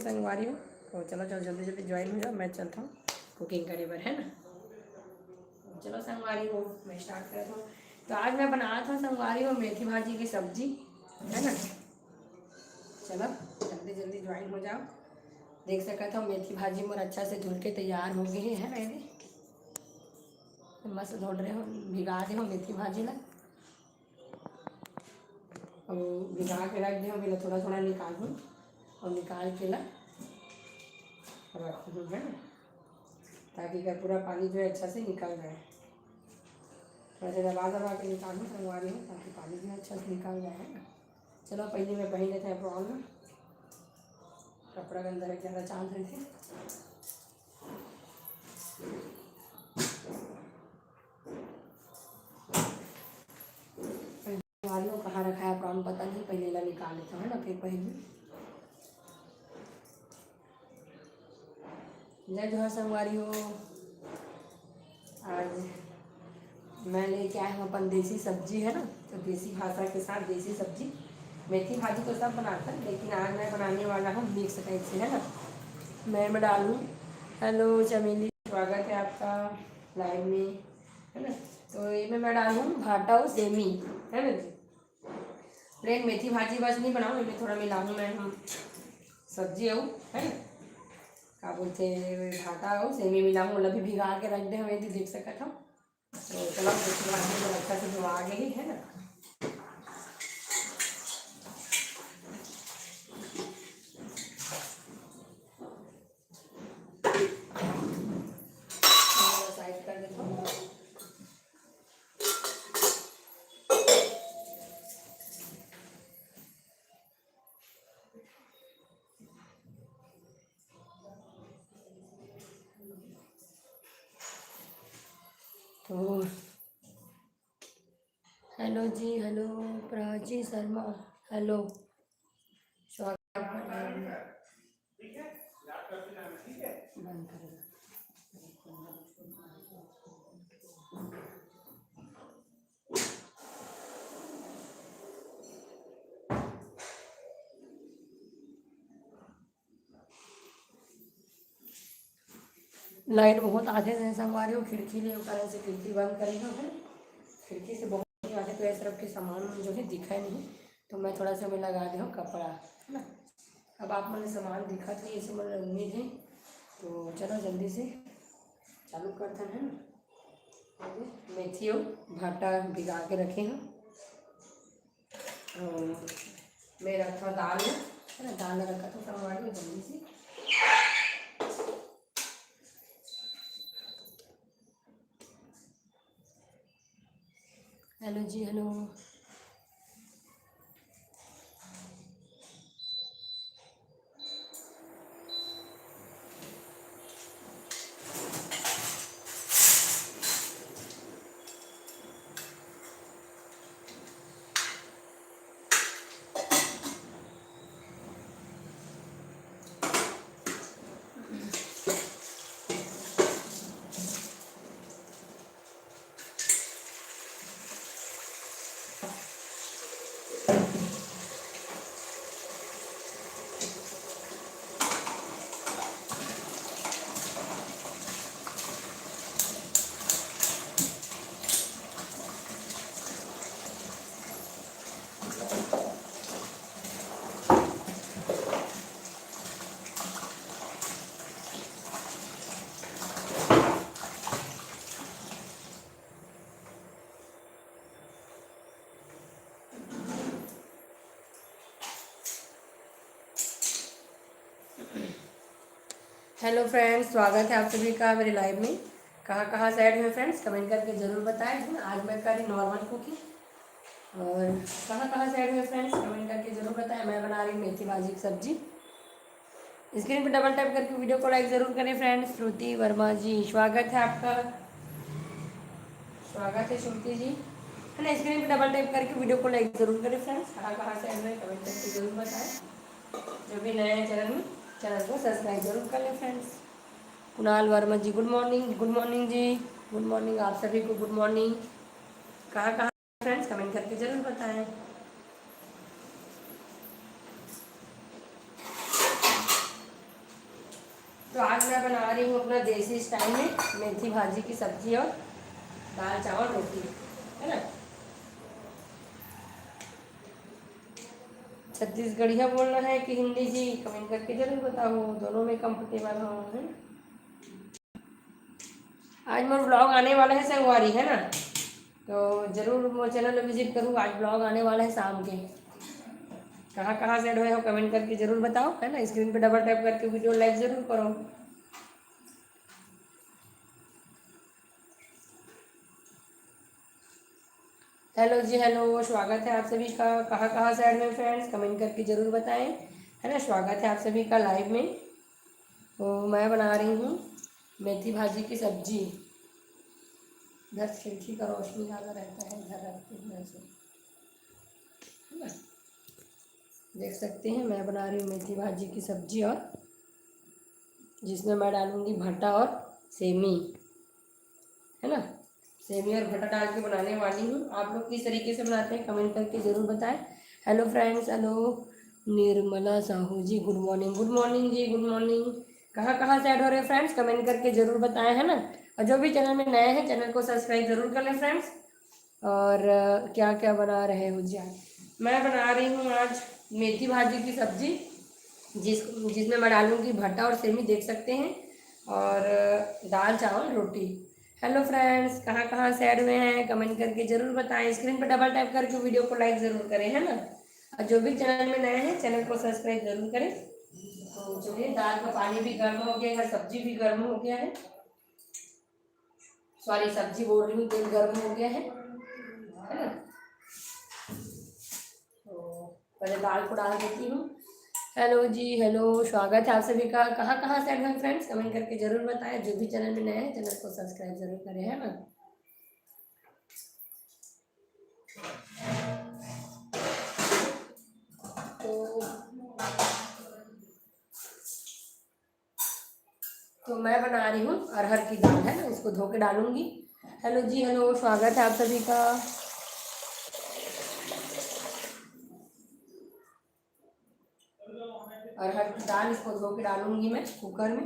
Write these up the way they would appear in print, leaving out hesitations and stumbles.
संगवारी हो। तो चलो चलो जल्दी जल्दी ज्वाइन हो जाओ, मैं चलता हूँ कुकिंग करे पर, है ना। चलो संगवारी हो, मैं स्टार्ट करता हूँ। तो आज मैं बना था संगवारी हो मेथी भाजी की सब्जी, है ना। चलो जल्दी जल्दी ज्वाइन हो जाओ। देख सकते हो मेथी भाजी मोर अच्छा से धुल के तैयार हो गई है मेरी। मस्त धो रहे हो, भिगा दे हो मेथी भाजी ला, और भिगा के रख दे, पहले थोड़ा थोड़ा निकाल दूँ और निकाल के ला रख दूँ, है ना, ताकि क्या पूरा पानी जो है अच्छा से निकल जाए। थोड़ा सा दबा दबा के निकालूँ संगवारी हो, ताकि पानी भी अच्छा से निकल जाए, है ना। चलो पहले मैं पहन लेते हैं प्रॉन में, कपड़ा के अंदर ज़्यादा चांद रहे थे। संगवारी हो कहाँ रखा है प्रॉन पता नहीं, पहले ला निकाल लेता हूँ, है ना, फिर पहले जय जोहर संगवारी हो। आज मैं लेके आया हूँ अपन देसी सब्जी, है ना। तो देसी भाषा के साथ देसी सब्जी, मेथी भाजी तो सब बनाता है, लेकिन आज मैं बनाने वाला हूँ मिक्स टाइप से, है ना। मैं डालूँ, हेलो चमेली, स्वागत है आपका लाइव में, है ना। तो ये मैं डालूँ भाटा और सेमी, है ना जी। प्लेन मेथी भाजी बस नहीं बनाऊँ, इसमें थोड़ा मिलाऊँ मैं हम सब्जी आऊँ, है ना, क्या बोलते भाटा और सेमी मिलाऊँ, मतलब भी भिगा के रख दे, हमें देख सकता था। तो चलो मेथी भाजी तो अच्छा से जो आ गई, है ना। साइड कर देता हूँ। तो hello ji, hello Prachi Sharma, hello, स्वागत है। बंद करेगा लाइट बहुत आधे से संगवारी हो, खिड़की ले उतारे से खिड़की बंद करेगा, है। खिड़की से बहुत आधे तो इस तरफ के सामान जो है दिखा नहीं, तो मैं थोड़ा सा मैं लगा दी हूँ कपड़ा, है ना। अब आप मैंने सामान दिखा थी, ये सब मैंने उम्मीद है। तो चलो जल्दी से चालू करते हैं, है ना। मेथी और भाटा भिगा के रखे हैं, और मैं रखा दाल है ना, दाल रखा था संगवारी जल्दी से। Hello ji, hello. Hello friends, स्वागत है आप सभी का मेरे लाइव में। कहाँ कहाँ से ऐड हुए फ्रेंड्स, कमेंट करके ज़रूर बताएं, है ना। आज मैं कर रही नॉर्मल कुकिंग, और कहाँ से ऐड हुए फ्रेंड्स कमेंट करके ज़रूर बताएं। मैं बना रही मेथी भाजी की सब्जी। स्क्रीन पर डबल टैप करके वीडियो को लाइक ज़रूर करें फ्रेंड्स। श्रुति वर्मा जी, स्वागत है आपका, स्वागत है श्रुति जी, है ना। स्क्रीन पर डबल टैप करके वीडियो को लाइक ज़रूर करें फ्रेंड्स। कहाँ से ऐड हुए कमेंट करके ज़रूर बताएं। जो भी नए हैं चैनल को सब्सक्राइब जरूर कर लें फ्रेंड्स। कुणाल वर्मा जी, good morning ji, good morning आप सभी को, गुड मॉर्निंग। कहाँ फ्रेंड्स कमेंट करके जरूर बताएं। तो आज मैं बना रही हूँ अपना देसी स्टाइल में मेथी भाजी की सब्जी और दाल चावल रोटी, है ना। छत्तीसगढ़िया बोलना है कि हिंदी जी, कमेंट करके जरूर बताओ, दोनों में कंफर्टेबल हो, है। आज मेरा ब्लॉग आने वाला है संगवारी, है ना, तो ज़रूर वो चैनल विजिट करूँ। आज ब्लॉग आने वाला है शाम के। कहाँ कहाँ से ऐड हुए हो कमेंट करके ज़रूर बताओ, है ना। स्क्रीन पे डबल टैप करके वीडियो लाइक ज़रूर करो। हेलो जी, हेलो, स्वागत है आप सभी का। कहाँ से ऐड हुए फ्रेंड्स, कमेंट करके ज़रूर बताएं, है ना। स्वागत है आप सभी का लाइव में। तो मैं बना रही हूँ मेथी भाजी की सब्जी। इधर खिड़की का रोशनी ज़्यादा रहता है, इधर रखते हैं ऐसे, है ना। देख सकते हैं मैं बना रही हूँ मेथी भाजी की सब्जी, और जिसमें मैं डालूँगी भट्टा और सेमी, है ना। सेमी और भट्टा डाल के बनाने वाली हूँ। आप लोग किस तरीके से बनाते हैं कमेंट करके ज़रूर बताएं। Hello friends, hello Nirmala Sahu ji, good morning. Good morning ji, good morning. कहाँ से ऐड हो रहे हैं फ्रेंड्स, कमेंट करके ज़रूर बताएं, है ना। और जो भी चैनल में नए हैं चैनल को सब्सक्राइब ज़रूर कर लें फ्रेंड्स। और क्या क्या बना रहे हो जी आज? मैं बना रही हूँ आज मेथी भाजी की सब्जी, जिसमें मैं डालूँगी भट्टा और सेमी, देख सकते हैं, और दाल चावल रोटी। हेलो फ्रेंड्स, कहाँ से ऐड हुए हैं कमेंट करके ज़रूर बताएं। स्क्रीन पर डबल टैप करके वीडियो को लाइक ज़रूर करें, है ना। और जो भी चैनल में नए हैं चैनल को सब्सक्राइब ज़रूर करें। तो चलिए, दाल का पानी भी गर्म हो गया है, सब्जी भी गर्म हो गया है, सॉरी सब्जी बोल रही हूँ, तेल गर्म हो गया है ना। तो पहले दाल को डाल देती हूँ। हेलो जी, हेलो, स्वागत है आप सभी का। कहाँ से ऐड हुए फ्रेंड्स, कमेंट करके ज़रूर बताएं। जो भी चैनल में नए हैं चैनल को सब्सक्राइब ज़रूर करें, है ना। तो मैं बना रही हूँ अरहर की दाल, है ना, इसको धो के डालूंगी। हेलो जी, हेलो, स्वागत है आप सभी का। अरहर की दाल, इसको धो के डालूंगी मैं कुकर में,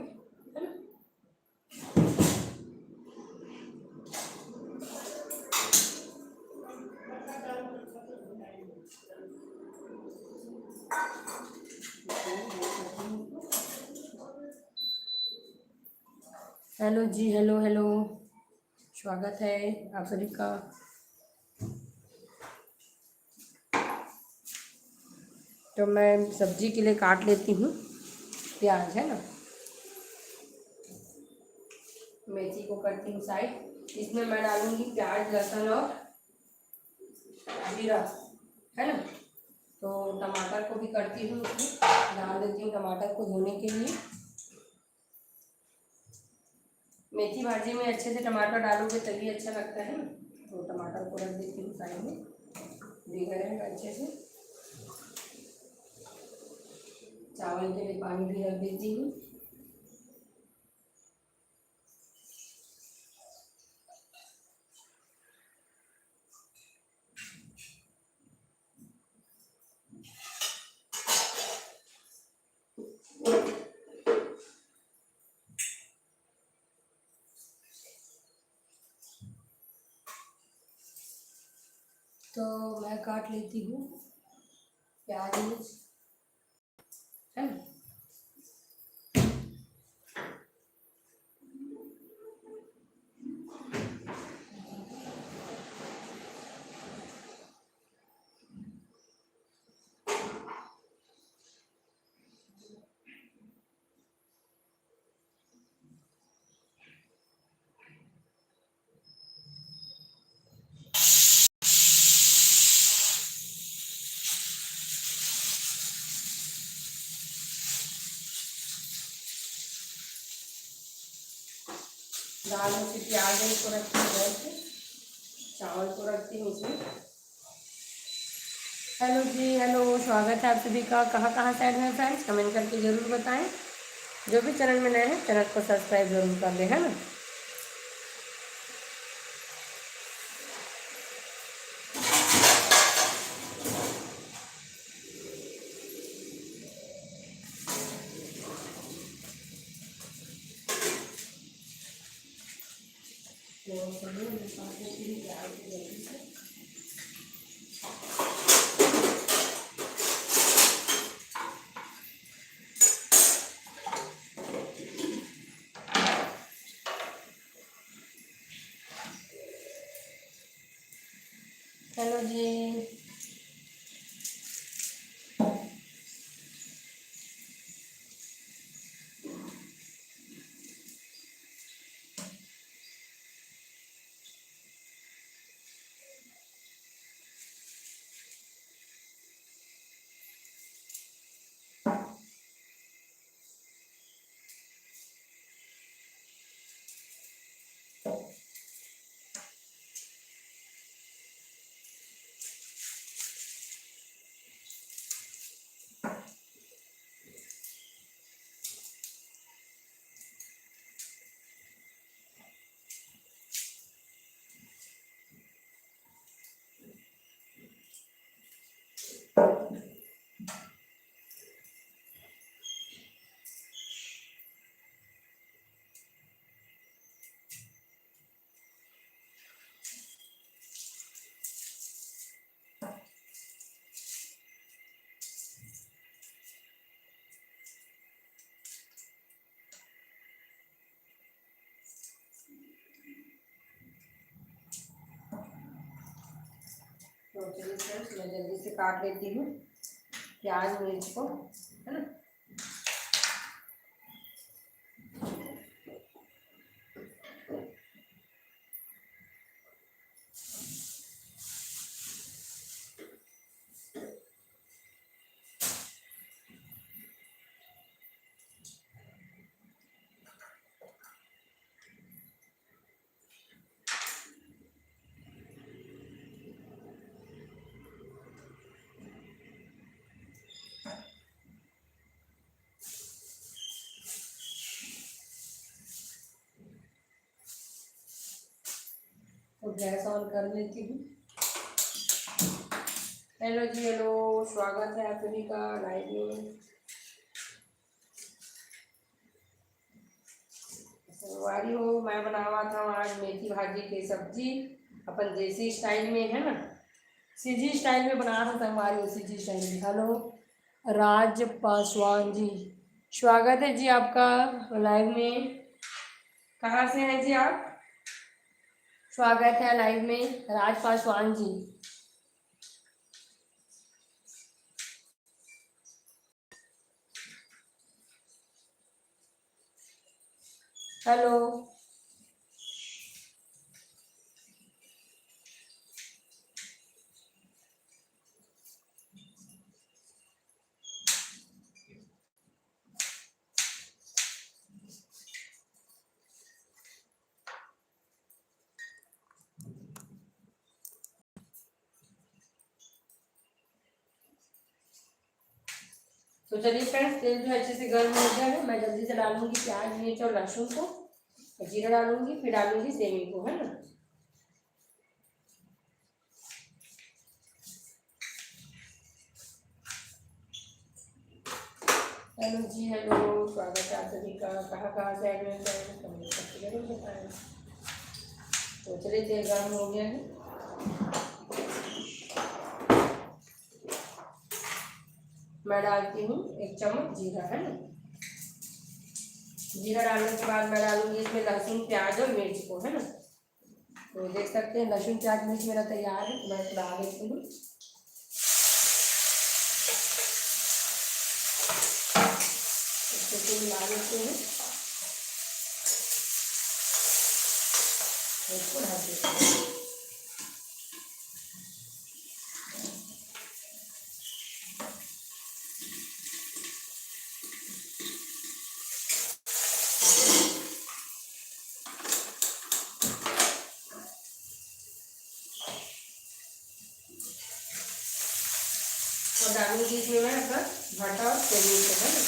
है ना। हेलो जी, हेलो, हेलो, स्वागत है आप सभी का। तो मैं सब्जी के लिए काट लेती हूँ प्याज, है ना। मेथी को करती हूँ साइड। इसमें मैं डालूंगी प्याज, लहसुन और जीरा, है ना। तो टमाटर को भी करती हूँ, उसमें डाल देती हूँ टमाटर को धोने के लिए। मेथी भाजी में अच्छे से टमाटर डालोगे तभी अच्छा लगता है ना। तो टमाटर को रख देती हूँ साइड में, भीगा रहेगा अच्छे से। चावल के लिए पानी भी रख देती हूँ। तो मैं काट लेती हूँ प्याज, है ना। दाल में से प्याज को रखती हूँ गैस पे, चावल को रखती हूँ उसमें। हेलो जी, हेलो, स्वागत है आप सभी का। कहाँ से ऐड है फ्रेंड्स, कमेंट करके ज़रूर बताएं। जो भी चैनल में नए हैं चैनल को सब्सक्राइब ज़रूर कर लें, है ना। तो चलिए मैं पास में फिर प्याज को जल्दी से हेलो जी। तो चलिए फ्रेंड्स मैं जल्दी से काट लेती हूँ प्याज मिर्च को, है ना। तो गैस ऑन कर लेती हूँ। हेलो जी, हेलो, स्वागत है आप सभी का लाइव में। सवारी हो, मैं बनावा था आज मेथी भाजी की सब्जी अपन देसी स्टाइल में, है ना। सीजी स्टाइल में बना रहा था हमारी सीजी स्टाइल में। हेलो राज पासवान जी, स्वागत है जी आपका लाइव में। कहाँ से हैं जी आप? स्वागत है लाइव में राज पासवान जी। हेलो तो चलिए फ्रेंड्स, तेल जो अच्छे से गर्म हो गया है, मैं जल्दी से डालूंगी प्याज मिर्च और लहसुन को, जीरा डालूंगी, फिर डालूंगी सेवी को, है ना। हेलो जी, हेलो, स्वागत है आप सभी का। कहाँ से एडमिट करें कमेंट करके जरूर बताएं। तो चलिए तेल गर्म हो गया है, मैं डालती हूँ 1 चम्मच जीरा, है ना। जीरा डालने के बाद मैं डालूंगी इसमें लहसुन प्याज और मिर्च को, है ना। तो देख सकते हैं लहसुन प्याज मिर्च मेरा तैयार है, तो मैं इसको डाल देती हूँ। इसको मिला लेते हैं, इसको ढक देते हैं। और डालूंगी इसमें मैं अपना भाटा और सेवई को, है ना।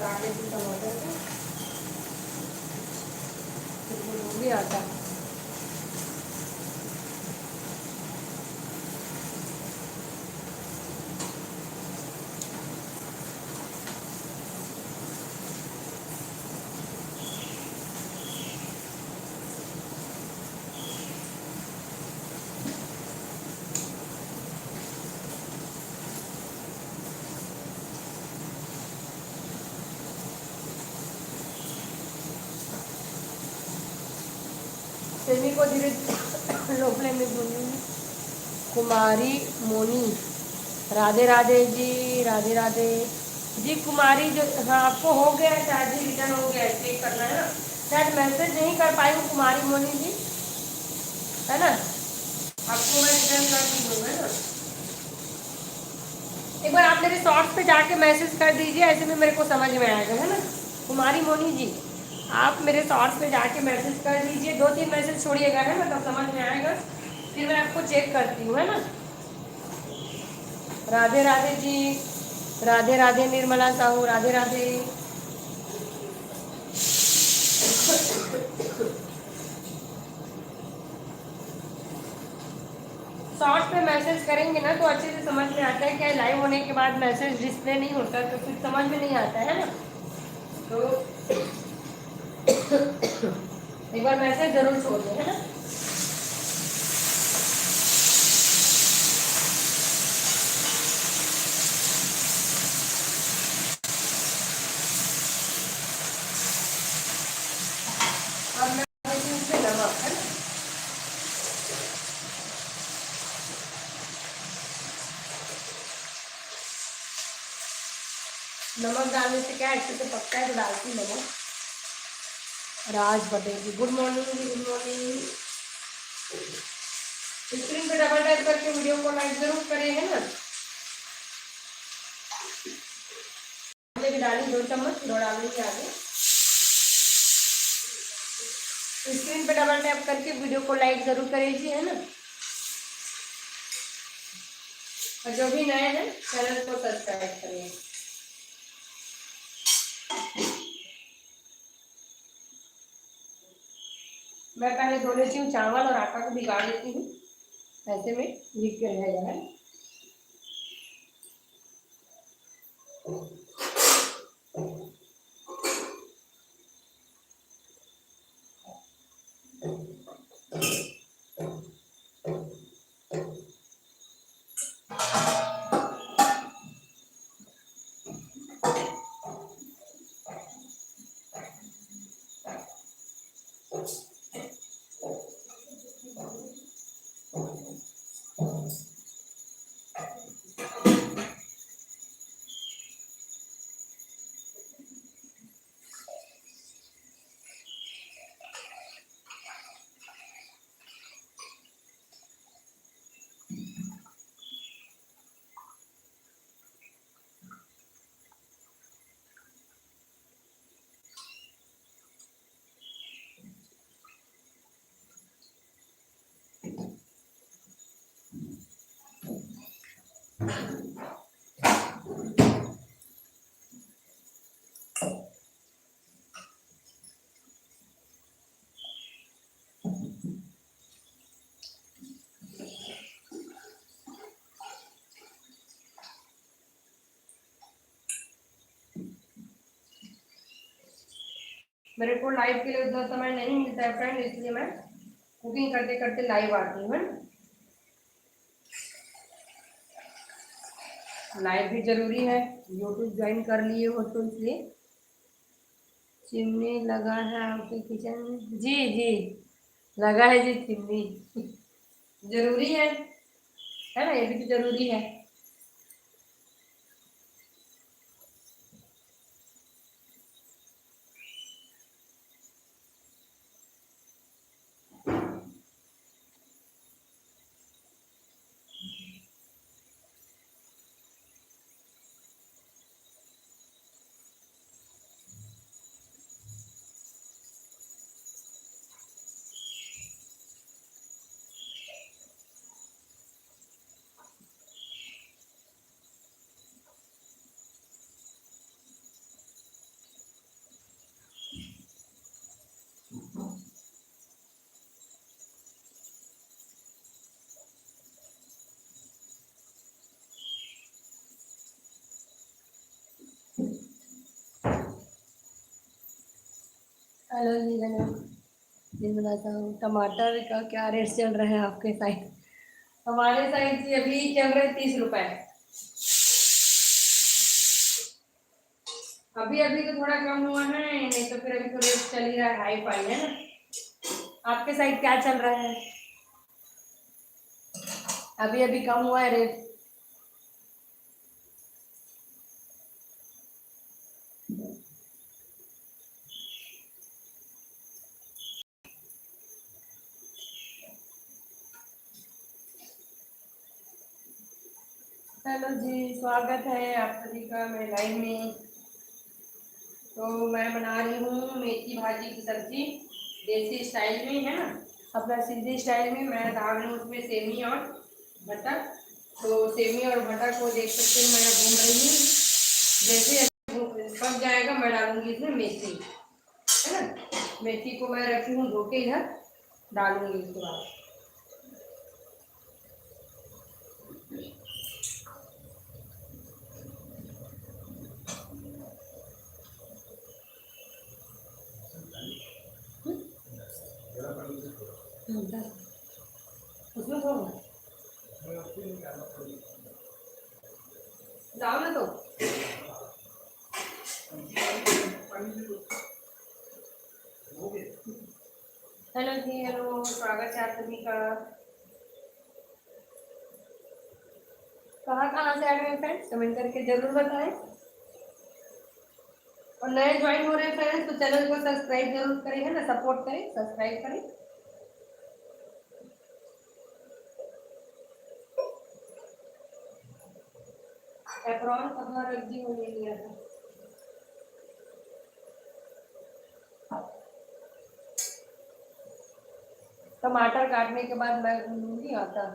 काट लेती टमाटर को, फिर वो भी आता है। सेमी को धीरे लो फ्लेम में भूनूंगी। कुमारी मोनी, राधे राधे जी, राधे राधे जी। कुमारी जो, हाँ आपको हो गया शायद जी, रिटर्न हो गया, चेक करना है ना, शायद मैसेज नहीं कर पाई हूँ कुमारी मोनी जी, है ना, आपको मैं रिटर्न कर दी हूँ, है ना। एक बार आप मेरे शॉर्ट्स पे जाके मैसेज कर दीजिए, ऐसे में मेरे को समझ में आएगा, है ना। कुमारी मोनी जी, आप मेरे शॉर्ट्स पे जाके मैसेज कर दीजिए, 2-3 मैसेज छोड़िएगा, है ना, तब समझ में आएगा, फिर मैं आपको चेक करती हूँ, है ना। राधे राधे जी, राधे राधे निर्मला साहू, राधे राधे। शॉर्ट्स पे मैसेज करेंगे ना तो अच्छे से समझ में आता है, क्या लाइव होने के बाद मैसेज डिस्प्ले नहीं होता तो फिर समझ में नहीं आता है ना। तो एक बार मैसेज जरूर छोड़िए, है ना। अब मैं देती हूँ इसमें नमक, है ना। नमक डालने से क्या अच्छे से पकता है, तो डालती हूँ नमक। राज पटेल जी, good morning ji, good morning. Screen पे डबल टैप करके वीडियो को लाइक जरूर करें, है ना। हमने भी डाली 2 चम्मच, 2 डालने के आगे। स्क्रीन पे डबल टैप करके वीडियो को लाइक जरूर करिए, है ना। और जो भी नए हैं चैनल को सब्सक्राइब करिए। मैं पहले धो लेती हूँ चावल और आटा को भिगा लेती हूँ, ऐसे में लिख के रहेगा, है। मेरे को लाइव के लिए उतना समय नहीं मिलता है फ्रेंड, इसलिए मैं कुकिंग करते करते लाइव आती हूँ। लाइव भी जरूरी है, यूट्यूब ज्वाइन कर लिए हो तो इसलिए। चिमनी लगा है आपके किचन में? जी जी, लगा है जी चिमनी। जरूरी है ना, ये भी तो जरूरी है। हेलो जी, हेलो जी। बताता हूँ टमाटर का क्या रेट चल रहा है आपके साइड। हमारे साइड जी अभी चल रहे 30 रुपए। अभी अभी तो थोड़ा कम हुआ है, नहीं तो फिर अभी तो रेट चल ही रहा है, हाई फाई है ना। आपके साइड क्या चल रहा है? अभी अभी कम हुआ है रेट। हेलो जी, स्वागत है आप सभी का मेरे लाइव में। तो मैं बना रही हूँ मेथी भाजी की सब्जी, देसी स्टाइल में है ना। अपना सीधी स्टाइल में मैं डाल रही हूँ उसमें सेमी और मटर। तो सेमी और मटर को देख सकते हैं, मैं भून रही हूँ। जैसे पक जाएगा मैं डालूंगी इसमें मेथी, है ना। मेथी को मैं रखी हूँ धो के, इधर डालूंगी उसके बाद। उसमें डाल ना तो। हेलो जी, हेलो, स्वागत है आप सभी का। कहाँ कहाँ से आ रहे हैं फ्रेंड्स, कमेंट करके जरूर बताएं। और नए ज्वाइन हो रहे हैं फ्रेंड्स तो चैनल को सब्सक्राइब जरूर करें, है ना, सपोर्ट करें, सब्सक्राइब करें। एप्रॉन कहाँ रख दी, वो ले लिया था। टमाटर काटने के बाद मैं लूंगी आटा।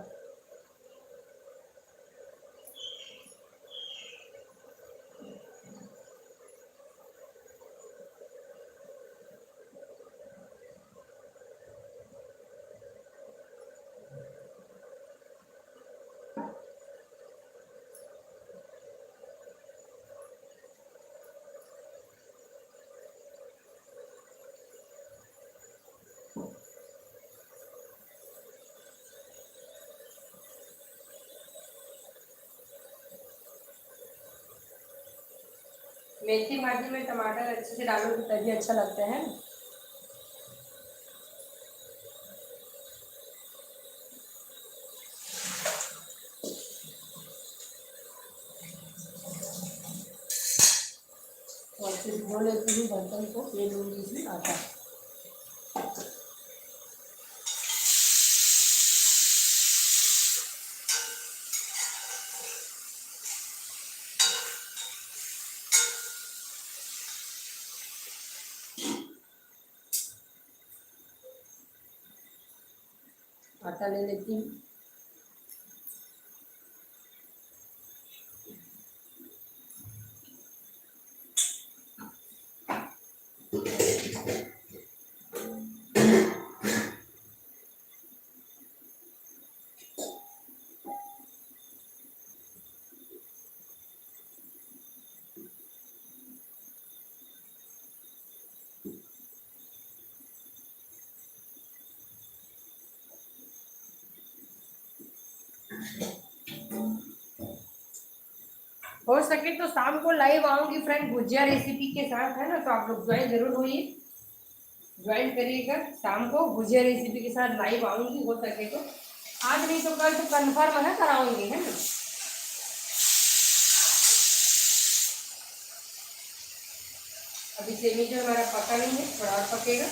मेथी भाजी में टमाटर अच्छे से डालो तो तभी अच्छा लगता है। और फिर धो लेती हूँ बर्तन को, फिर लूंगी इसमें आटा। आटा ले लेती हूँ। हो सके तो शाम को लाइव आऊंगी फ्रेंड भुजिया रेसिपी के साथ, है ना, तो आप लोग ज्वाइन जरूर होइए, ज्वाइन करिएगा। शाम को भुजिया रेसिपी के साथ लाइव आऊंगी, हो सके तो आज नहीं तो कल तो कन्फर्म है, कराऊंगी, है ना। अभी सेमी जो हमारा पका नहीं है, थोड़ा और पकेगा।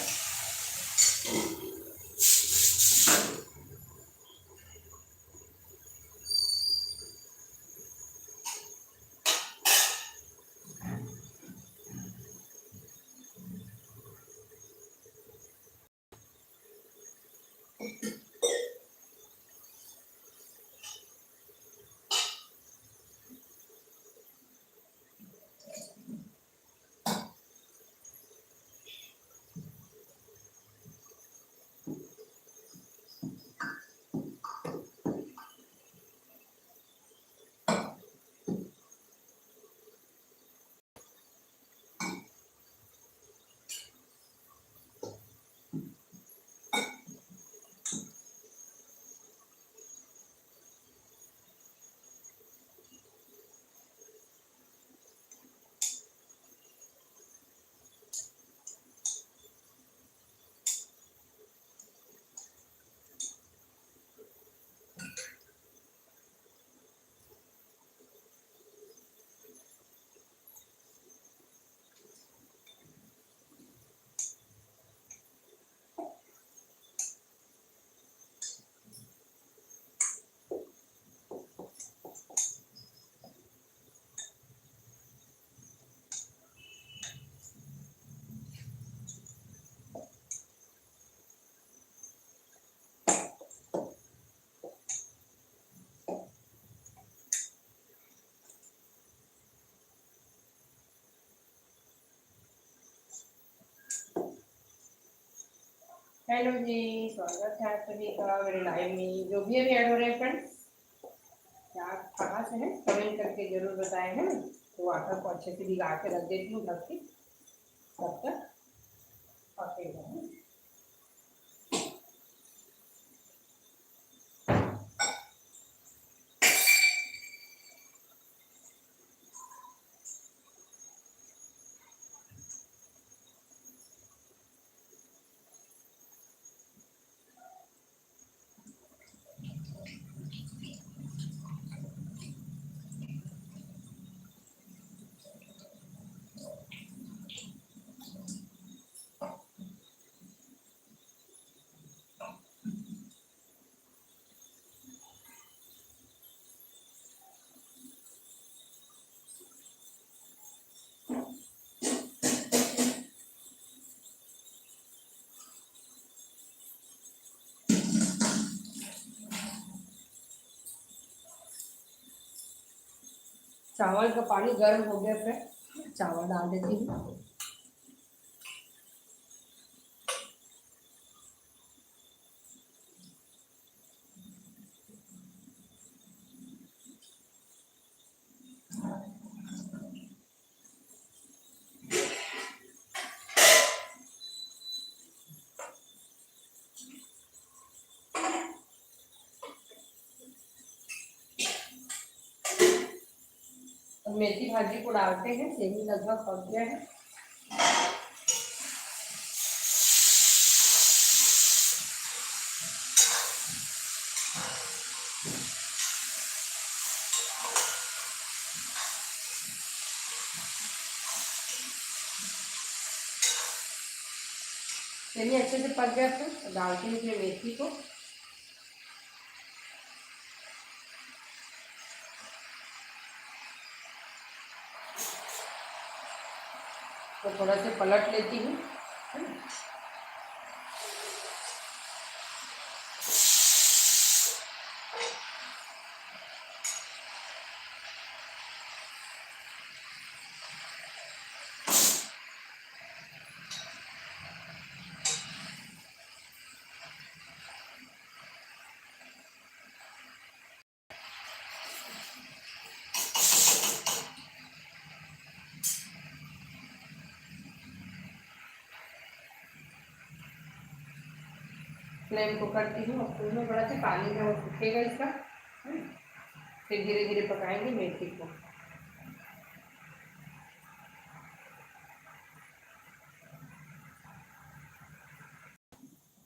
हेलो जी, स्वागत है आप सभी का मेरे लाइव में। जो भी अभी ऐड हो रहे हैं फ्रेंड्स, क्या आप कहाँ से हैं कमेंट करके जरूर बताएं, है ना। तो वाटर को अच्छे से भिगा के रख देती हूँ ढक के तब तक पकेगा। चावल का पानी गर्म हो गया, फिर चावल डाल देती हूँ। और मेथी भाजी को डालते हैं। सेमी लगभग पक गया है। सेमी अच्छे से पक गया, फिर डालते हैं इसमें मेथी को। तो थोड़ा सा पलट लेती हूँ। फ्लेम को करती हूँ। अब उसमें बड़ा सा पानी में वो सूखेगा इसका। फिर धीरे धीरे पकाएंगे मेथी को।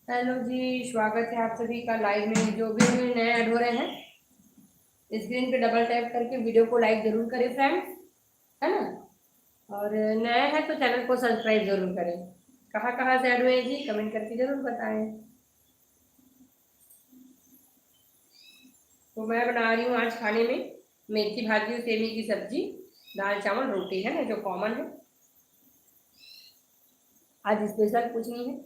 हेलो जी, स्वागत है आप सभी का लाइव में। जो भी नए ऐड हो रहे हैं, स्क्रीन पे डबल टैप करके वीडियो को लाइक जरूर करें फ्रेंड्स, है ना। और नया है तो चैनल को सब्सक्राइब जरूर करें। कहाँ कहाँ से ऐड हुए हैं जी, कमेंट करके जरूर बताएं। तो मैं बना रही हूँ आज खाने में मेथी भाजी और सेमी की सब्जी, दाल चावल रोटी, है ना, जो कॉमन है। आज स्पेशल कुछ नहीं है।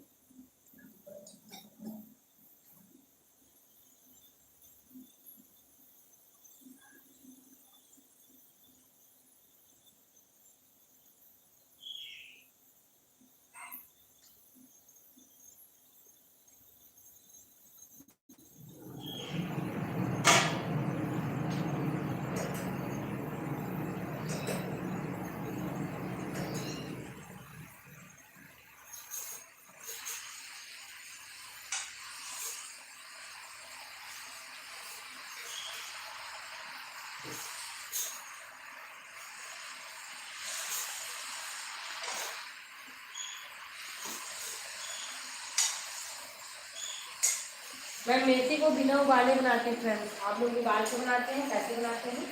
मैं मेथी को बिना उबाले बनाते हैं फ्रेंड्स। आप लोग उबाल के बनाते हैं, कैसे बनाते हैं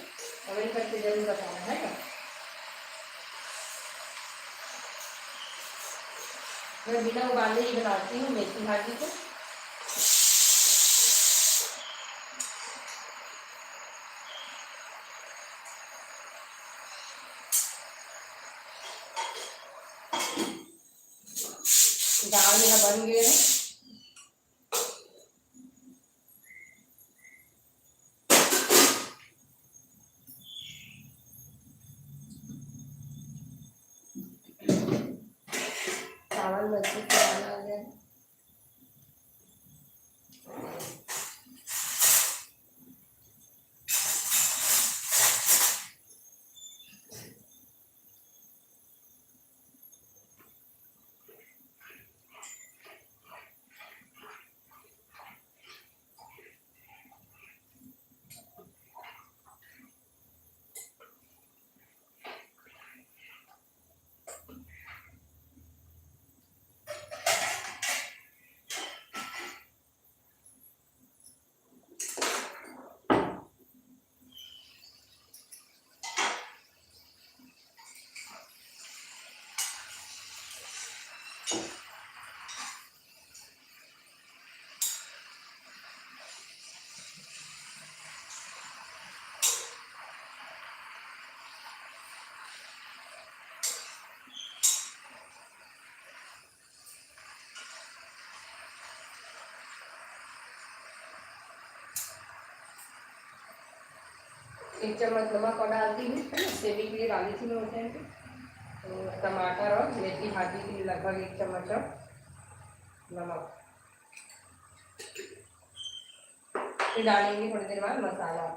कमेंट करके जरूर बताना, है ना। मैं बिना उबाले ही बनाती हूँ मेथी भाजी को। दाल मेरा बन गया है। चावल में अच्छे से डाला गया है। 1 चम्मच नमक और डालती हूँ, है ना। सेविंग के लिए डाली थी मैं उस टाइम पे। तो टमाटर और मेथी भाजी के लिए लगभग 1 चम्मच और नमक। फिर डालेंगे थोड़ी देर बाद मसाला।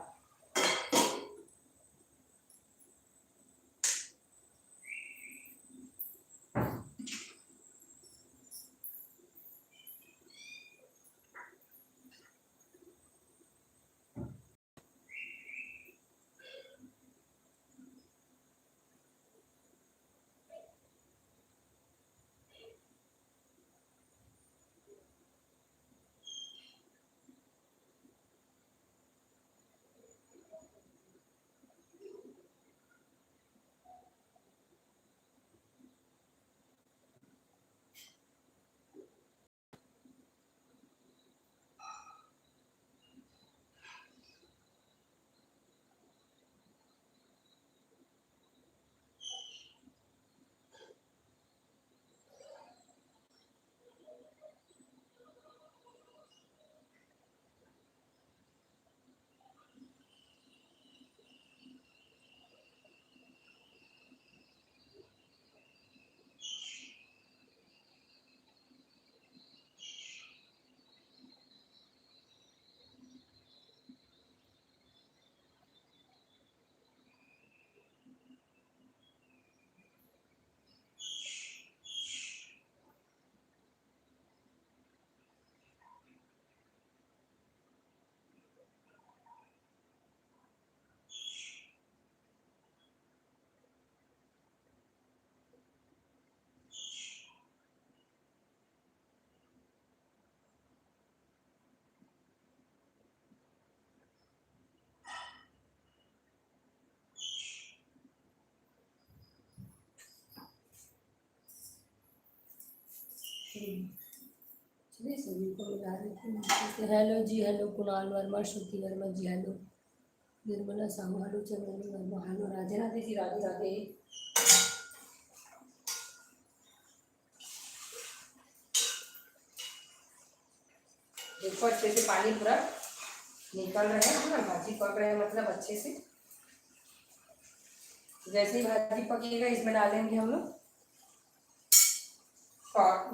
चलिए सभी को मिला देती हूँ। Hello ji, hello Kunal Verma, Shruti Verma ji, hello Nirmala Sahu, hello Chandrani Verma, hello Radhe Radhe ji, Radhe Radhe. देखो अच्छे से पानी पूरा निकल रहा है ना, भाजी पक रहा है मतलब अच्छे से। जैसे ही भाजी पकेगा इसमें डालेंगे हम लोग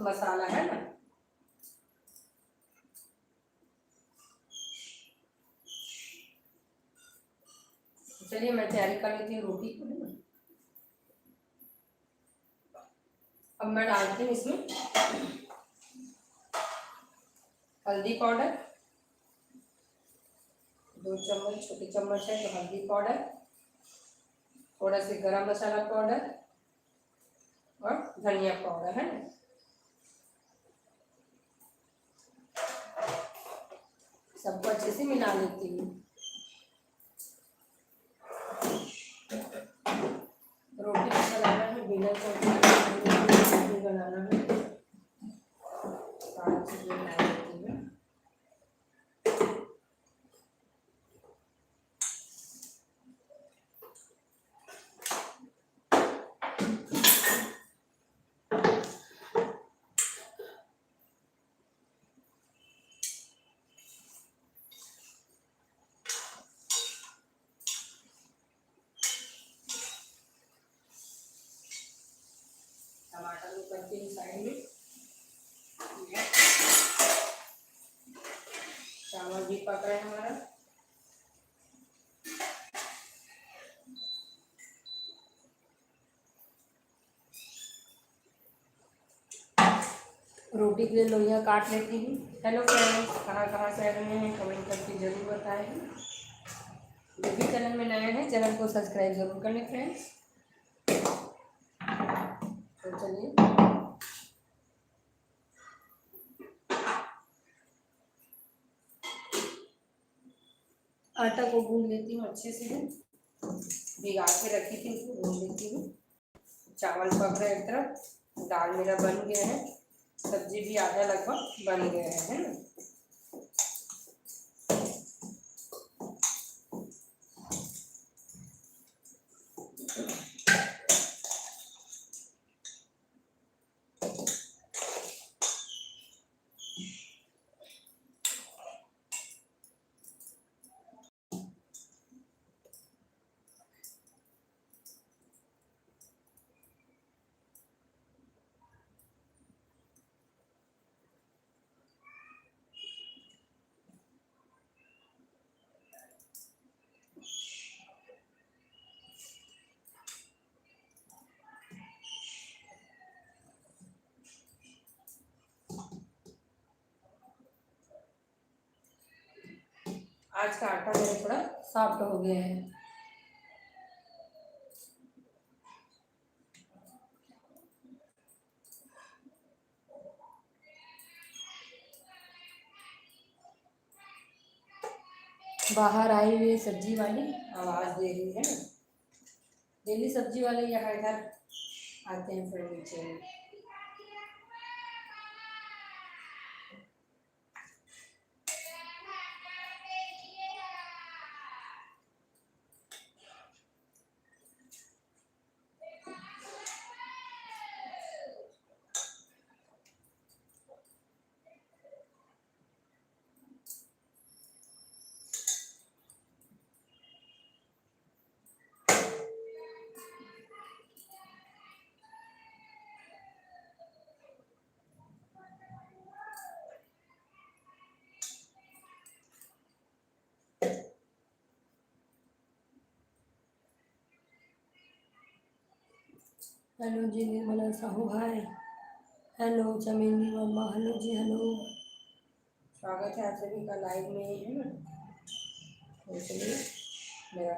मसाला, है ना। चलिए मैं तैयारी कर लेती हूँ रोटी को, है ना। अब मैं डालती हूँ इसमें हल्दी पाउडर, 2 चम्मच, छोटे चम्मच है तो हल्दी पाउडर, थोड़ा सा गरम मसाला पाउडर और धनिया पाउडर, है ना। सबको अच्छे से मिला लेती हूँ। रोटी बनाना है बिना रोटी बनाना है, सारा चीज़ बना लेती हूँ। टमाटर को करती हूँ साइड में। चावल भी पक रहा है हमारा। रोटी के लिए लोइयाँ काट लेती हूँ। हेलो फ्रेंड्स, कहाँ कहाँ से आ रहे हैं कमेंट करके जरूर बताएं। जो भी चैनल में नए हैं चैनल को सब्सक्राइब जरूर कर लें फ्रेंड्स। तो चलिए आटा को गूंद लेती हूँ अच्छे से, भिगा के रखी थी उसको गूंद लेती हूँ। चावल पक रहे एक तरफ, दाल मेरा बन गया है, सब्जी भी आधा लगभग बन गया है ना। आज का आटा मेरा थोड़ा सॉफ्ट हो गया है। बाहर आई हुई है सब्जी वाली, आवाज़ दे रही है ना। डेली सब्जी वाले यहाँ इधर आते हैं फिर नीचे में। हेलो जी निर्मला साहू भाई, हेलो चमेली मम्मा, हेलो जी हेलो। स्वागत है आप सभी का लाइव में, है ना। तो चलिए मेरा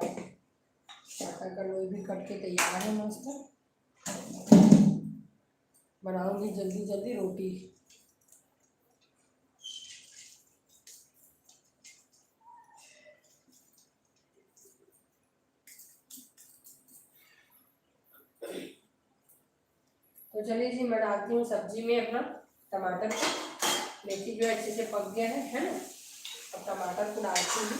आटा का लोई भी कट के तैयार है मस्त। बनाऊंगी जल्दी जल्दी रोटी। तो चलिए जी मैं डालती हूँ सब्जी में अपना टमाटर को। मेथी जो अच्छे से पक गया है ना। अब टमाटर को डालती हूँ।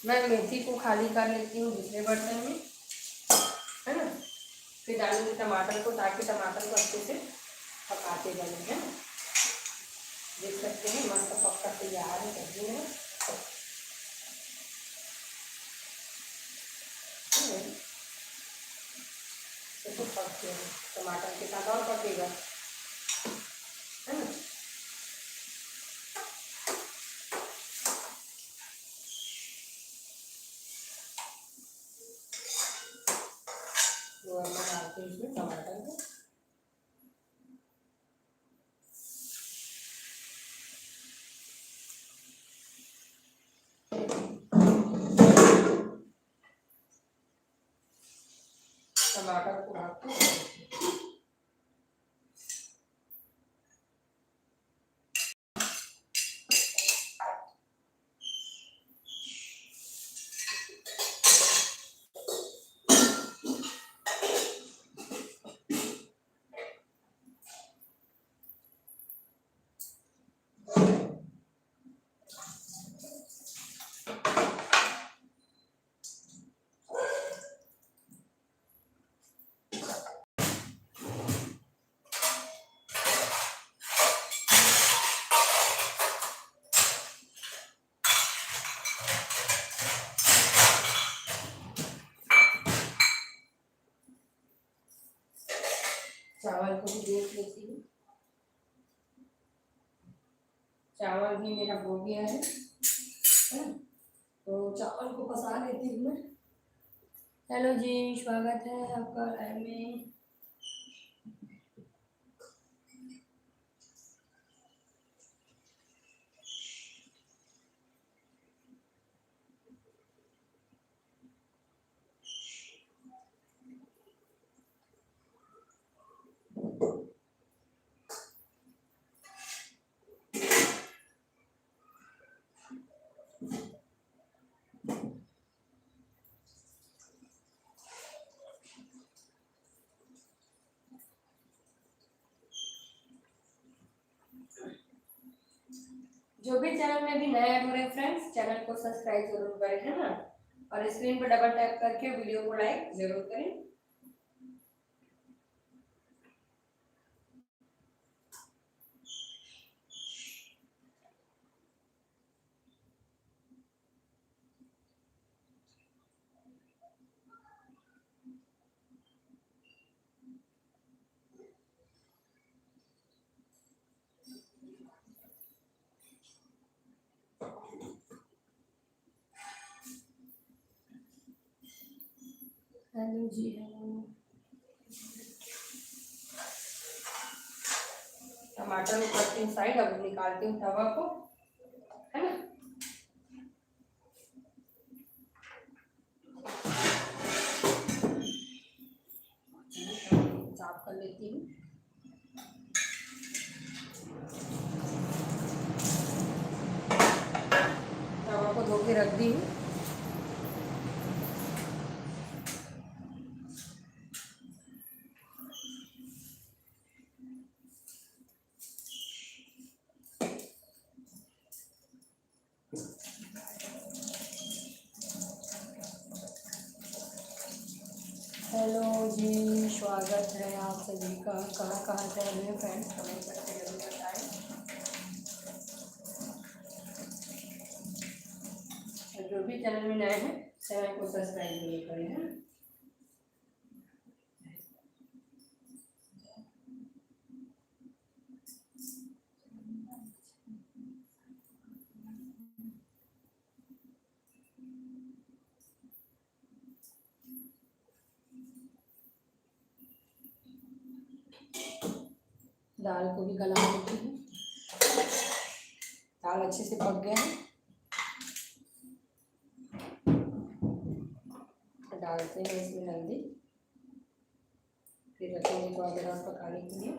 मैं मेथी को खाली कर लेती हूँ दूसरे बर्तन में, है ना। फिर डालूंगी टमाटर को, ताकि टमाटर को अच्छे से पकाते बने, है ना। देख सकते हैं मस्त पक कर तैयार है सब्जी में। तो पक गया, टमाटर के साथ और पकेगा, है ना। तो मैं डालती हूँ इसमें टमाटर को। टमाटर को ढक के चावल को भी देख लेती हूँ। चावल भी मेरा हो गया है ना? तो चावल को पसा लेती हूँ मैं। हेलो जी स्वागत है आपका लाइव में। जो भी चैनल में भी नए हो रहे फ्रेंड्स, चैनल को सब्सक्राइब जरूर करें, है ना। और स्क्रीन पर डबल टैप करके वीडियो को लाइक जरूर करें। जी हेलो। टमाटर को करती हूँ साइड, अब निकालती हूँ तवा को, है ना। साफ कर लेती हूँ। तवा को धो के रख दी हूँ। हेलो जी, स्वागत है आप सभी का। कहाँ से हैं फ्रेंड्स, कमेंट करके जरूर बताएं। जो भी चैनल में नए हैं चैनल को सब्सक्राइब जरूर करें, है ना। दाल को भी गला लेती हूँ। दाल अच्छे से पक गया है। डालते हैं इसमें हल्दी, फिर रखेंगे थोड़ा देर और पकाने के लिए।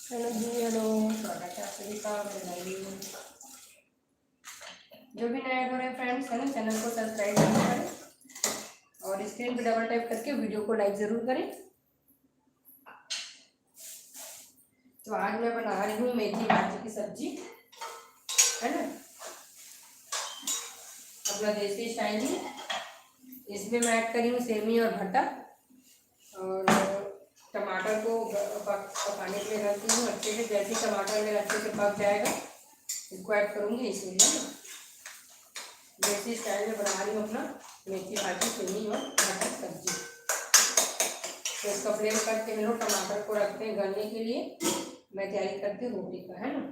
हेलो जी हेलो, स्वागत है आप सभी का मेरे लाइव में। जो भी नए हो रहे फ्रेंड्स है ना, चैनल को सब्सक्राइब जरूर करें और स्क्रीन पे डबल टैप करके वीडियो को लाइक ज़रूर करें। तो आज मैं बना रही हूँ मेथी भाजी की सब्जी, है ना, अपना देसी स्टाइल ही। इसमें मैं ऐड करी हूँ सेमी और भट्टा, और टमाटर को पकाने के लिए रखती हूँ अच्छे से। जैसे टमाटर मेरा अच्छे से पक जाएगा इसको ऐड करूँगी इसमें, है ना। देसी स्टाइल में बना रही हूँ अपना मेथी भाजी सेमी और मटर सब्जी। तो इसका फ्लेम करके हम लोग टमाटर को रखते हैं गलने के लिए। मैं तैयारी करती हूँ रोटी का, है ना।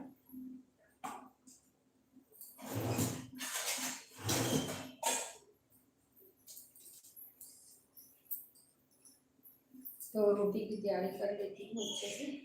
तो रोटी की तैयारी कर लेती हूँ अच्छे से।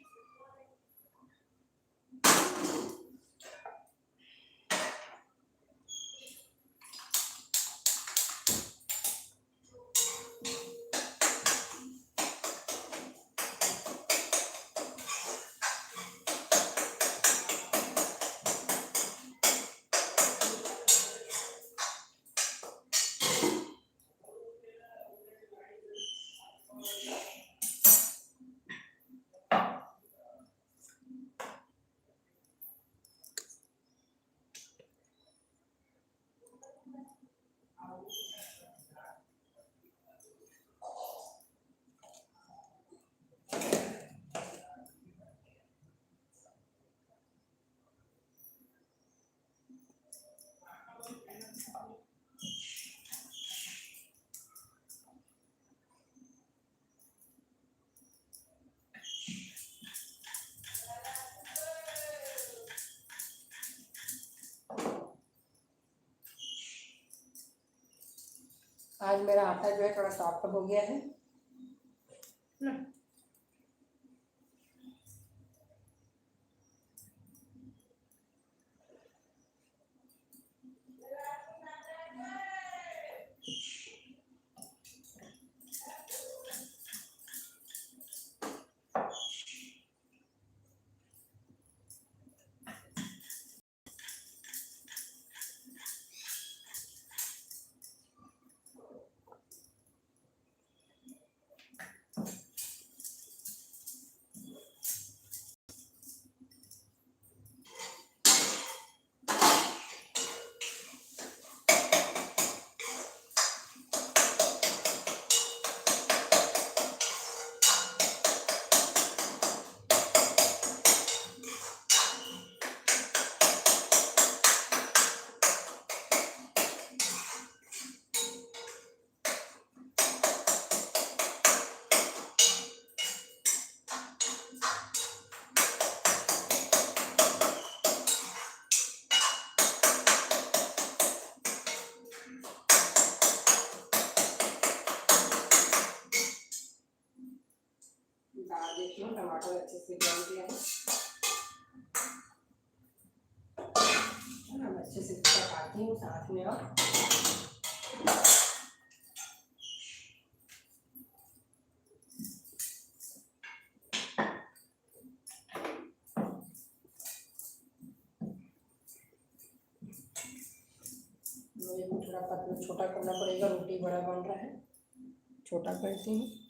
आज मेरा आटा जो है थोड़ा सॉफ्ट हो गया है ना। दाल देखिए टमाटर अच्छे से गल गया है ना। मैं अच्छे से पकाती हूँ साथ में। और मुझे भी थोड़ा पतला छोटा करना पड़ेगा, रोटी बड़ा बन रहा है, छोटा करती हूँ।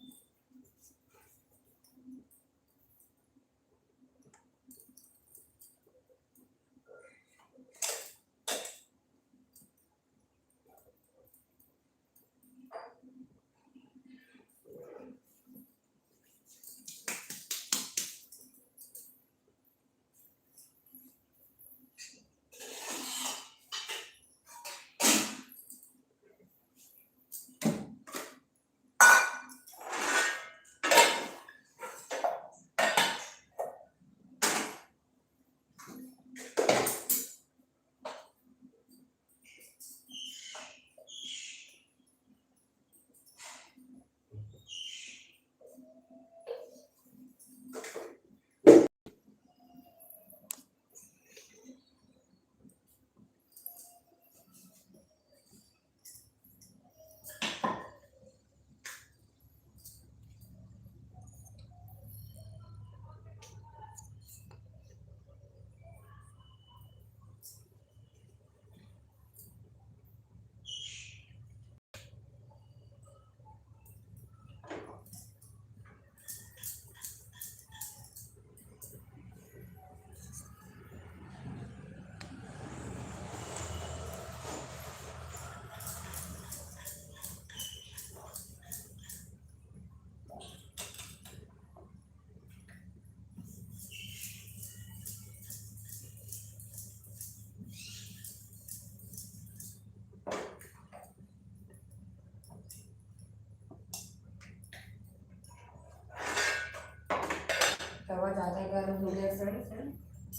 तवा ज़्यादा गर्म हो गया फ्रेंड्स,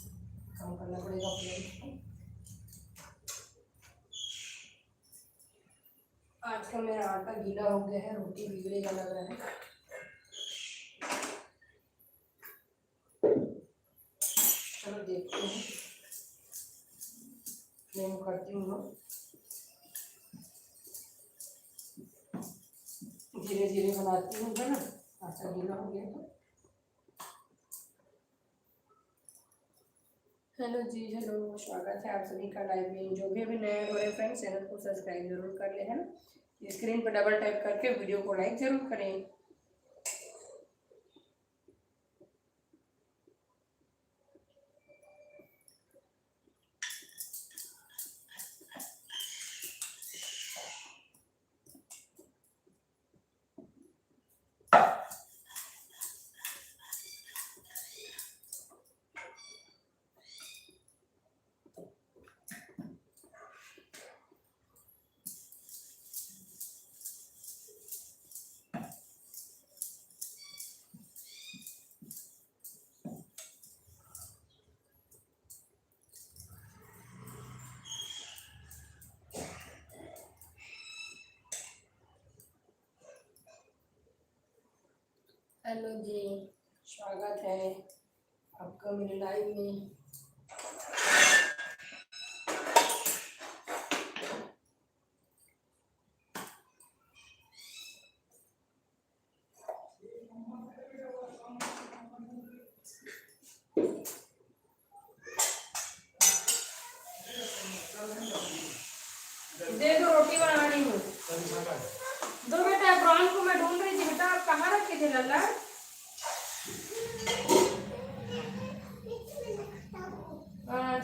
कम करना पड़ेगा फ्लेम को। आज का मेरा आटा गीला हो गया है, रोटी बिगड़ेगा लग रहा है। चलो देखते हैं, फ्लेम करती हूँ। धीरे धीरे बनाती हूँ है ना, आटा गीला हो गया तो। हेलो जी, हेलो, स्वागत है आप सभी का लाइव में। जो भी अभी नए हो रहे फ्रेंड्स, चैनल को सब्सक्राइब जरूर कर ले है ना। स्क्रीन पर डबल टैप करके वीडियो को लाइक जरूर करें। हेलो जी, स्वागत है आपका मेरे लाइव में। दे दो, रोटी बनानी हूँ। दो बेटा, प्रॉन को मैं ढूंढ रही थी। बेटा आप कहाँ रखे थे लल्ला?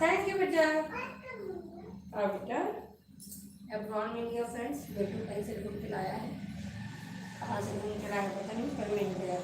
थैंक यू बेटा। बेटा अब प्रॉन मिल गया फ्रेंड्स। बेटू कहीं से ढूंढ के लाया है, कहाँ से ढूंढ के लाया है पता नहीं, पर मिल गया।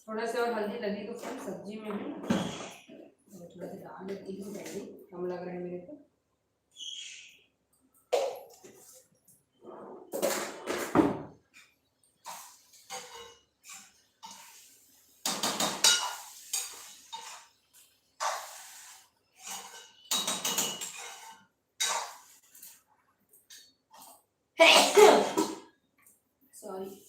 थोड़ा सा और हल्दी लगी तो फ्रेंड्स सब्जी में है ना, थोड़ा सा डाल देती हूँ। पहले कम लग रहा है मेरे को। सॉरी।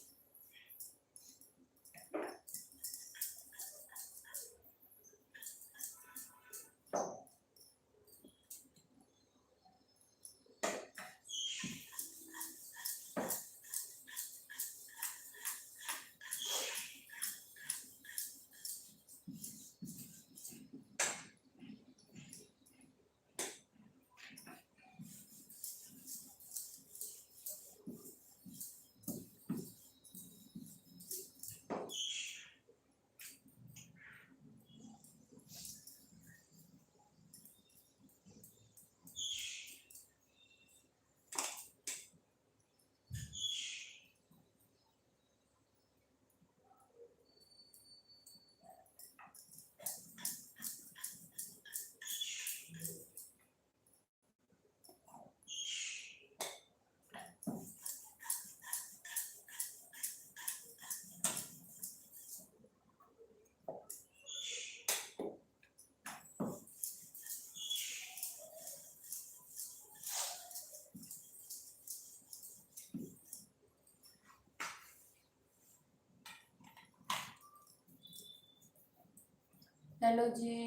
हेलो जी,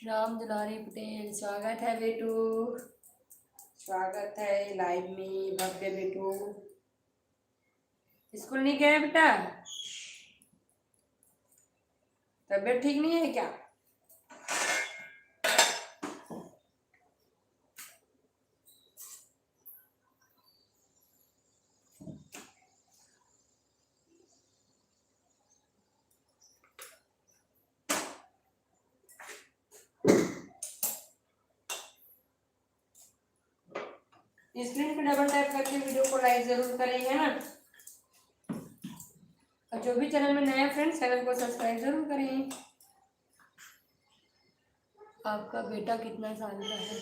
राम दुलारी पटेल, स्वागत है बेटू, स्वागत है लाइव में। भव्य बेटू स्कूल नहीं गए बेटा? तबीयत ठीक नहीं है क्या? स्क्रीन पे डबल टैप करके वीडियो को लाइक जरूर करेंगे ना, और जो भी चैनल में नए फ्रेंड्स चैनल को सब्सक्राइब जरूर करें। आपका बेटा कितना साल का है?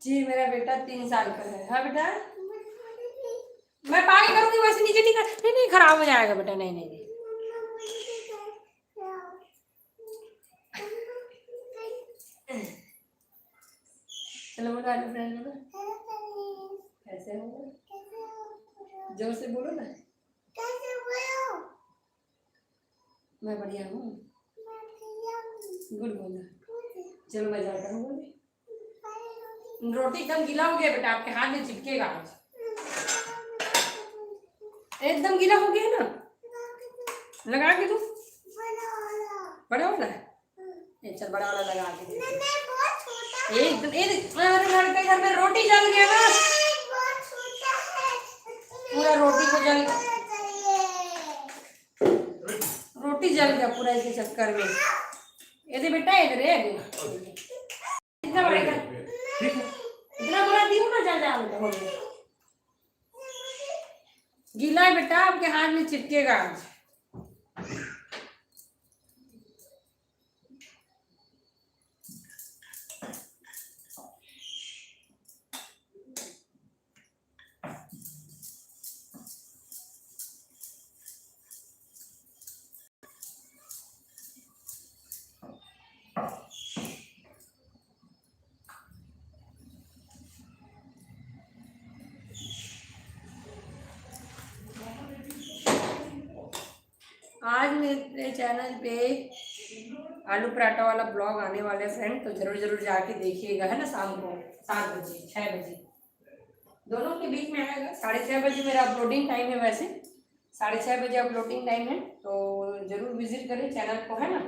जी मेरा बेटा 3 साल का है। हाँ बेटा, मैं पानी करूंगी वैसे नीचे नहीं कर, नहीं नहीं खराब हो जाएगा बेटा, नहीं नहीं नहीं। चलो बोलो हेलो फ्रेंड, बोलो कैसे हो, जोर से बोलो ना। मैं बढ़िया हूँ, गुड बोलो। चलो मैं जाकर रोटी एकदम गीला हो गया बेटा, आपके हाथ में चिपकेगा आज। एकदम गीला हो गया ना, लगा के दो। बड़ा वाला है, चल बड़ा वाला लगा के दे। एकदम लड़के घर में रोटी जल गया ना, पूरा रोटी को जल, रोटी जल गया पूरा इसके चक्कर में। ये बेटा इधर है, इतना बड़ा इतना बड़ा दी ना, जा जा हो गया गीला है बेटा, आपके हाथ में चिपकेगा आज। आज मेरे चैनल पे आलू पराठा वाला ब्लॉग आने वाले फ्रेंड, तो जरूर जरूर जाके देखिएगा, है ना। शाम को 7 बजे 6 बजे दोनों के बीच में आएगा। 6:30 बजे मेरा अपलोडिंग टाइम है, वैसे 6:30 बजे अपलोडिंग टाइम है, तो जरूर विजिट करें चैनल को, है ना।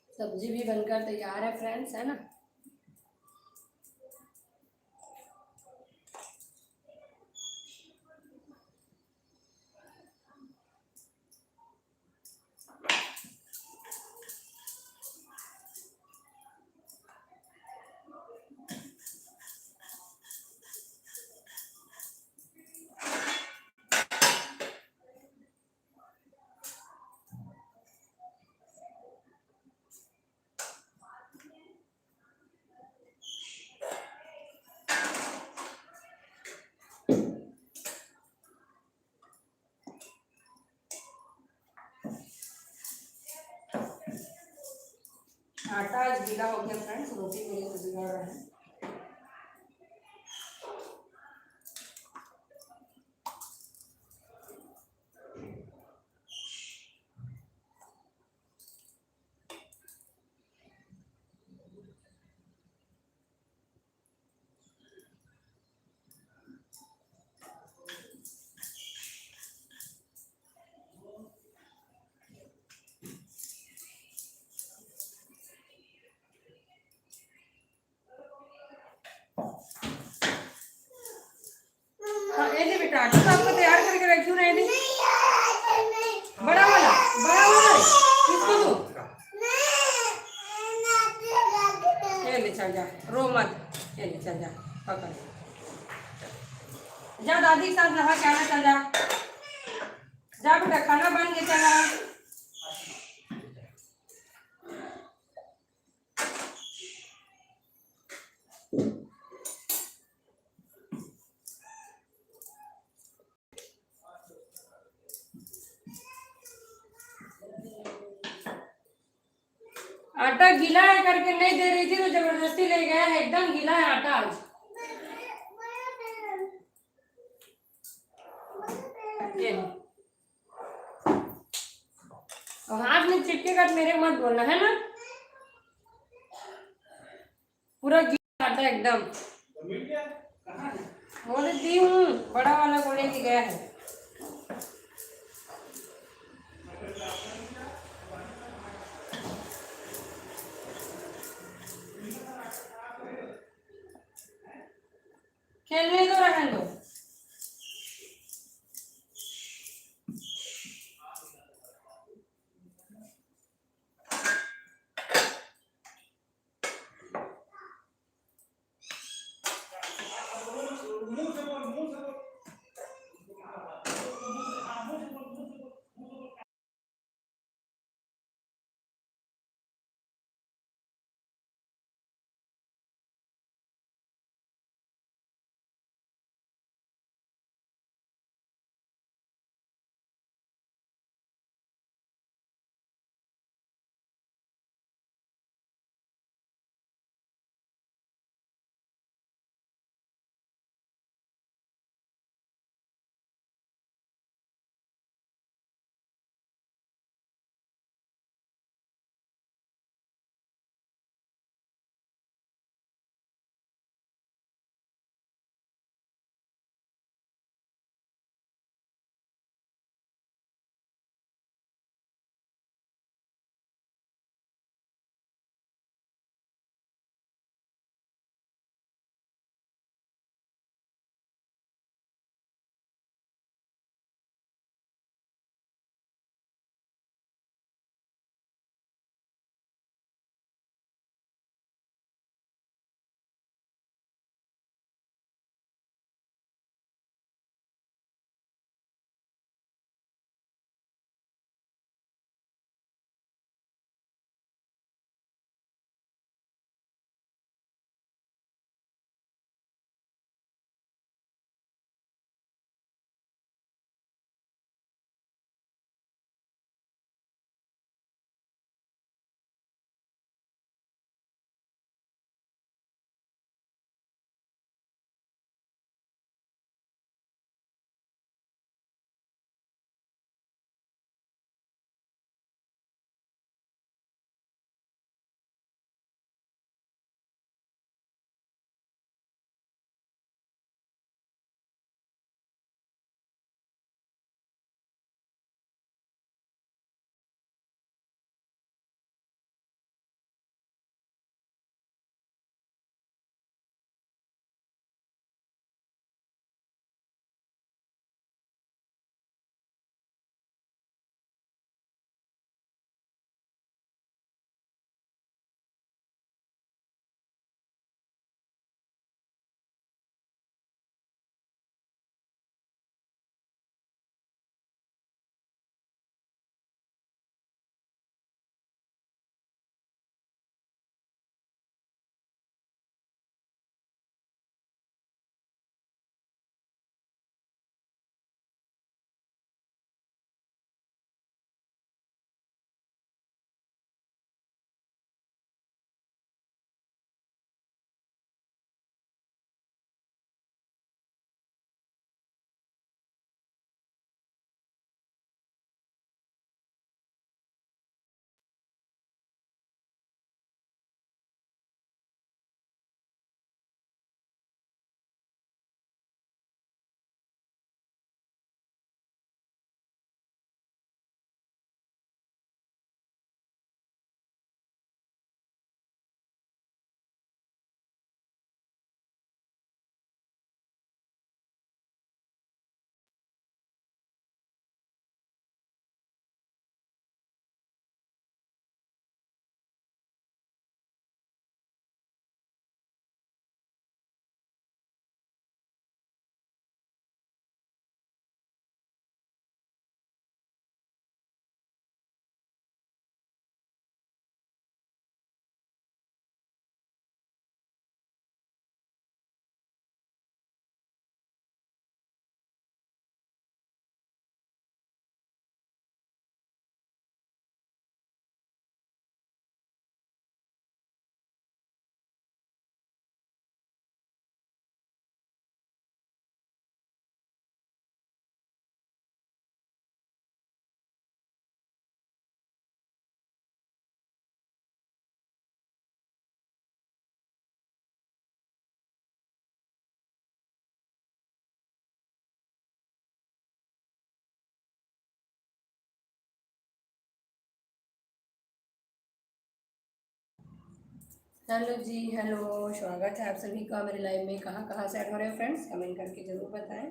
सब्जी भी बनकर तैयार है फ्रेंड्स, है ना। आटा आज गीला हो गया फ्रेंड्स, रोटी मेरे को बिगड़ रहा है। ये बेटा आटा तो आपको तैयार करके रखी हूँ ना, ये बड़ा वाला किसको दो, ये ले चल जा, रो मत, ये ले चल जा, पकड़ जा, दादी के साथ नहा के आना, चल जा, जा बेटा, खाना बन गया, चला। आटा गीला है करके नहीं दे रही थी, तो जबरदस्ती ले गया है, एकदम गीला है आटा आज। और हाथ में चिपकेगा तो मेरे मत बोलना, है ना। पूरा गीला आटा एकदम। बोले दी हूँ, बड़ा वाला को लेके गया है। खेलने दो, रहने दो। Hello ji, hello. स्वागत है आप सभी का मेरे लाइव में। कहाँ कहाँ से ऐड हो रहे हैं फ्रेंड्स, कमेंट करके ज़रूर बताएं,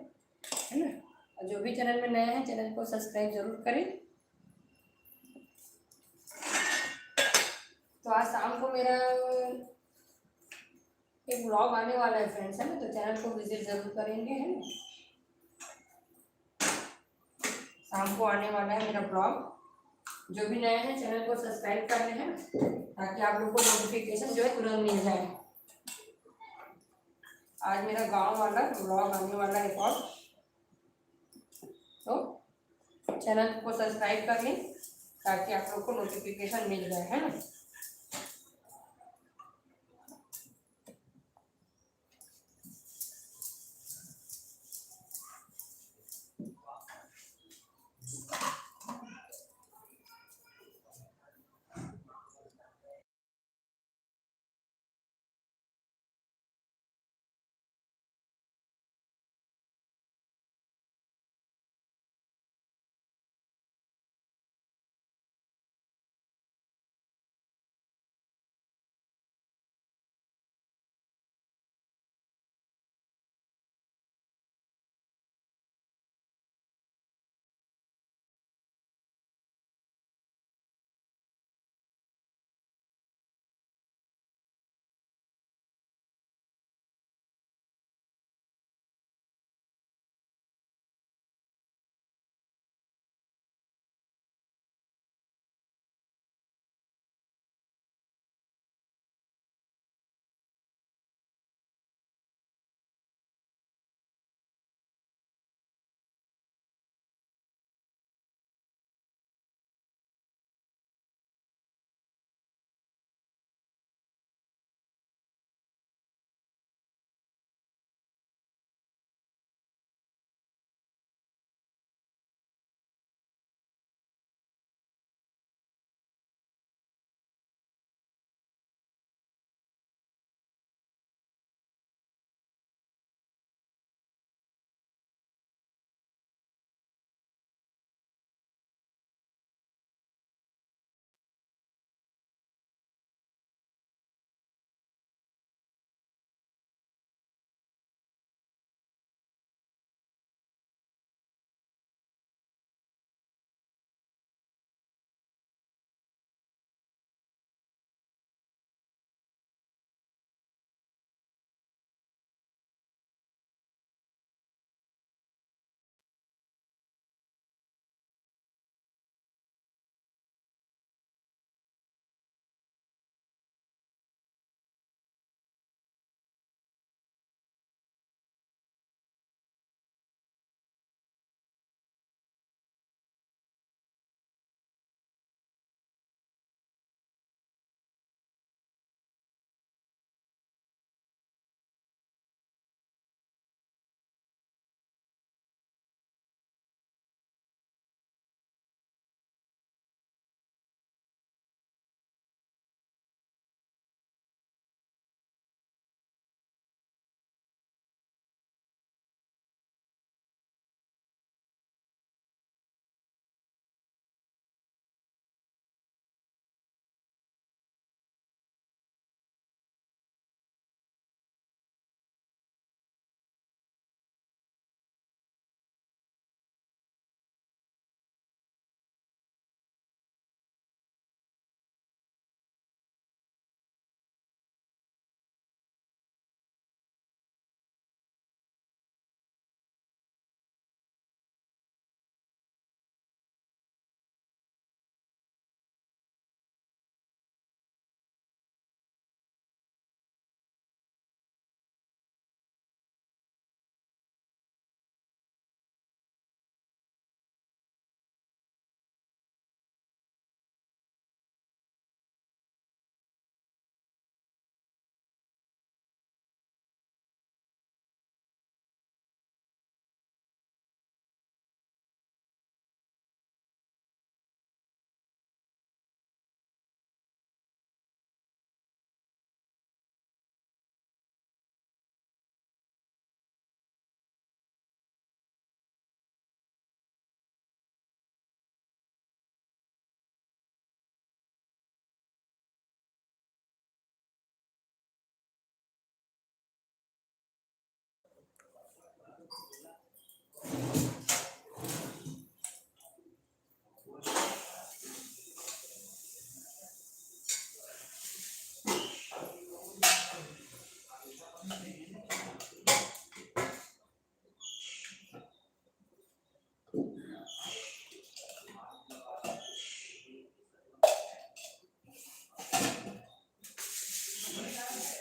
है ना। और जो भी चैनल में नए हैं, चैनल को सब्सक्राइब जरूर करें। तो आज शाम को मेरा एक ब्लॉग आने वाला है फ्रेंड्स, है ना, तो चैनल को विजिट जरूर करेंगे, है ना। शाम को आने वाला है मेरा ब्लॉग। जो भी नए हैं चैनल को सब्सक्राइब कर लें, है ना, ताकि आप लोग को नोटिफिकेशन जो है तुरंत मिल जाए। आज मेरा गांव वाला ब्लॉग आने वाला है एक और, तो चैनल को सब्सक्राइब कर लें ताकि आप लोग को नोटिफिकेशन मिल जाए, है ना।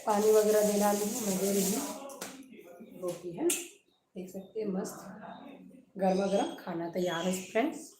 पानी वगैरह दे डाली हूँ, मैं दे रही हूँ रोटी है ना, देख सकते हैं मस्त गर्मा गर्म खाना तैयार है फ्रेंड्स।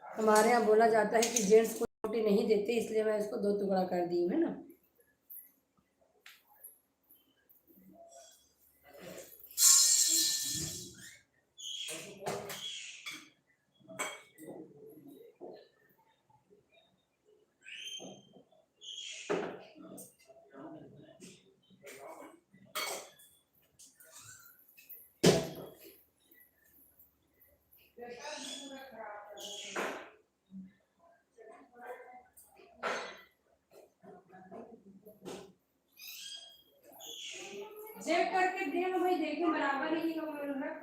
हमारे यहाँ बोला जाता है कि जेंट्स को रोटी नहीं देते, इसलिए मैं इसको 2 टुकड़ा कर दी हूँ, है ना। चेक करके दे लो भाई, देखे बराबर ही हो रख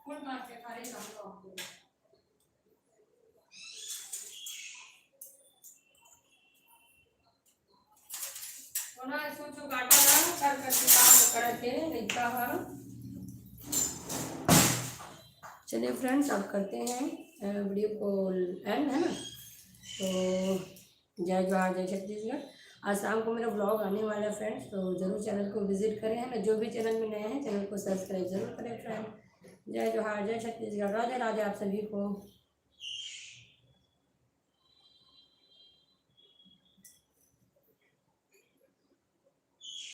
फुल मार के खा रहे हैं। ना इसको जो काटा ना कर करके काम करते लिखा है। चलिए फ्रेंड्स, अब करते हैं वीडियो को एंड, है ना। तो जय जवाहर जय छत्तीसगढ़। आज शाम को मेरा ब्लॉग आने वाला है फ्रेंड्स, तो ज़रूर चैनल को विजिट करें, है ना। जो भी चैनल में नए हैं चैनल को सब्सक्राइब जरूर करें फ्रेंड। जय जवाहर जय छत्तीसगढ़, राधे राधे आप सभी को।